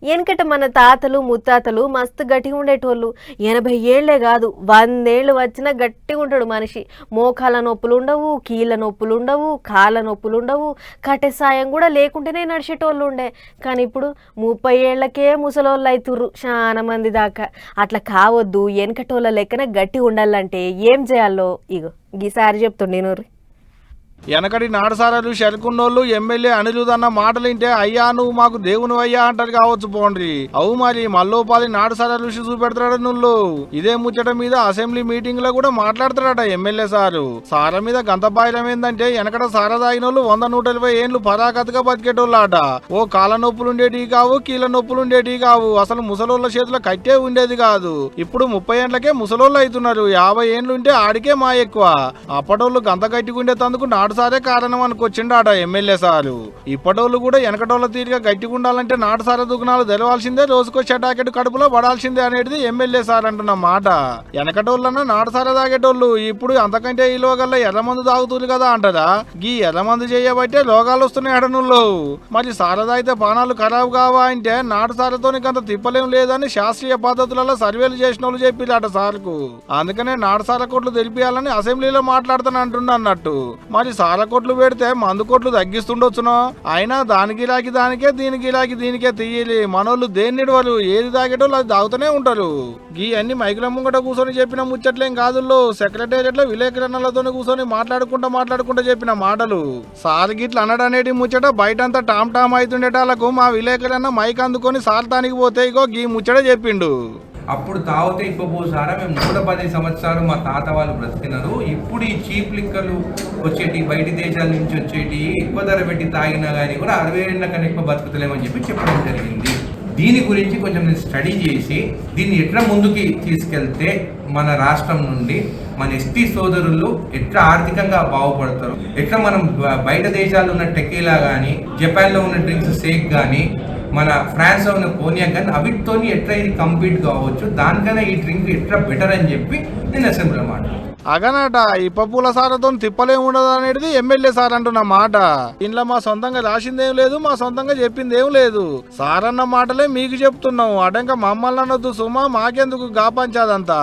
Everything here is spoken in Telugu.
వెనకట మన తాతలు ముత్తాతలు మస్తు గట్టిగా ఉండేటోళ్ళు. 80 ఏళ్లే కాదు 100 ఏళ్ళు వచ్చినా గట్టిగా ఉంటాడు మనిషి. మోకాల నొప్పులు ఉండవు, కీళ్ళ నొప్పులు ఉండవు, కాళ్ళ నొప్పులు ఉండవు, కట్టె సాయం కూడా లేకుంటేనే నడిచేటోళ్ళు ఉండే. కానీ ఇప్పుడు 30 ఏళ్లకే ముసలోళ్ళు అవుతుర్రు చాలా మంది దాకా. అట్లా కావద్దు, వెనకటోళ్ళ లెక్కన గట్టిగా ఉండాలంటే ఏం చేయాలో ఇగో గీసారి చెప్తుండే నేను. వెనకటి నాటసారాలు షెల్కున్నోళ్ళు ఎమ్మెల్యే అనిరుదన్న మాటలు వింటే అయ్యా నువ్వు మాకు దేవుని అయ్యా అంటారు కావచ్చు పోండ్రి. అవు మరి మల్లోపాలి నాటసారాలు చూపెడతాడు నువ్వు. ఇదే ముచ్చట మీద అసెంబ్లీ మీటింగ్ లో కూడా మాట్లాడతాడట ఎమ్మెల్యే సారు. సారా మీద గంతబాయిలం ఏందంటే వెనకట సారా తాగినోళ్ళు 100-120 ఏండ్లు పరాకతగా బతికేటోళ్ళట. ఓ కాళ్ళ నొప్పులు ఉండేటి కావు, కీళ్ళ నొప్పులు ఉండేటి కావు, అసలు ముసలోళ్ళ చేతిలో కట్టే ఉండేది కాదు. ఇప్పుడు 30 ఏండ్లకే ముసలోళ్ళు అవుతున్నారు. 50 ఏండ్లు ఉంటే ఆడికే మా ఎక్కువ. అప్పటోళ్ళు గంత గట్టిగుండే తందుకు నాటుసారే కారణం అనుకొచ్చిండాట ఎమ్మెల్యే సారు. ఇప్పటోళ్ళు కూడా వెనకటోళ్ళ తీరుగా గట్టిగా ఉండాలంటే నాటుసార దుకాణాలు తెలవాల్సిందే, రోజుకో చెటాకెట్ కడుపులో పడాల్సిందే అనేది ఎమ్మెల్యే సార్ అంటున్న మాట. వెనకటోళ్ళన్నా నాటుసార తాగేటోళ్ళు ఇప్పుడు అంతకంటే ఈ లోగల్లో ఎర్రమందు తాగుతుంది కదా అంటారా. గీ ఎర్రమందు చేయబట్టే రోగాలు వస్తున్నాయి అడనుల్లో. మరి సార తాగితే పానాలు ఖరాబ్ కావా అంటే నాటుసారతో అంత తిప్పలేం లేదని శాస్త్రీయ పద్ధతులలో సర్వేలు చేసిన వాళ్ళు చెప్పిరాట సార్కు. అందుకనే నాటుసార కొట్లు తెలిపియాలని అసెంబ్లీలో మాట్లాడుతాను అంటున్నా అన్నట్టు. మరి సార కొట్లు పెడితే మందు కొట్లు తగ్గిస్తుండొచ్చునో. అయినా దానికి ఇలాకి దానికే, దీనికి ఇలాకి దీనికే తీయాలి. మనోళ్ళు దేన్ని వాళ్ళు ఏది తాగేటోళ్ళు అది తాగుతూనే ఉంటారు. గీ అన్ని మైకుల ముంగట కూర్చొని చెప్పిన ముచ్చట్లేం కాదుల్లో. సెక్రటేరియట్ లో విలేకరులతో కూర్చొని మాట్లాడుకుంటా చెప్పిన మాటలు. సార్ గిట్ల అనడనేటి ముచ్చట బయటంతా టామ్ టామ్ అవుతుండేటాలకు మా విలేకరన్న మైక్ అందుకొని సార్ తానికి పోతే ఇగో గీ ముచ్చట చెప్పిండు. అప్పుడు తాగితే ఇప్పపోసారా మేము 110 సంవత్సరాలు మా తాత వాళ్ళు బ్రతికినారు. ఇప్పుడు ఈ చీప్ లిక్కర్లు వచ్చేటి బయటి దేశాల నుంచి వచ్చేటి ఎక్కువ ధర పెట్టి తాగినా కానీ కూడా 60 ఏళ్ళ కన్నా ఎక్కువ బతుకుతలేమని చెప్పి చెప్పడం జరిగింది. దీని గురించి కొంచెం నేను స్టడీ చేసి దీన్ని ఎట్లా ముందుకి తీసుకెళ్తే మన రాష్ట్రం నుండి మన ఎస్టీ సోదరులు ఎట్లా ఆర్థికంగా బాగుపడతారు, ఎట్లా మనం బయట దేశాల్లో ఉన్న టెకీలా కానీ, జపాన్లో ఉన్న డ్రింక్స్ సేక్ కానీ, మన ఫ్రాన్స్ లో ఉన్న కోనియాక్ కానీ అవిటితో ఎట్లా ఇది కంప్లీట్ కావచ్చు, దానికన్నా ఈ డ్రింక్ ఎట్లా బెటర్ అని చెప్పి నేను అసెంబ్లీలో మాట్లాడాను. అగనట ఇప్ప పూల సారతో తిప్పలే ఉండదు అనేది ఎమ్మెల్యే సార్ అంటున్న మాట. ఇంట్లో మా సొంతంగా రాసిందేం లేదు, మా సొంతంగా చెప్పిందేం లేదు. సార్ అన్న మాటలే మీకు చెప్తున్నాం. అడంక మమ్మల్ని అనొద్దు సుమా, మాకెందుకు గాపంచాదంతా.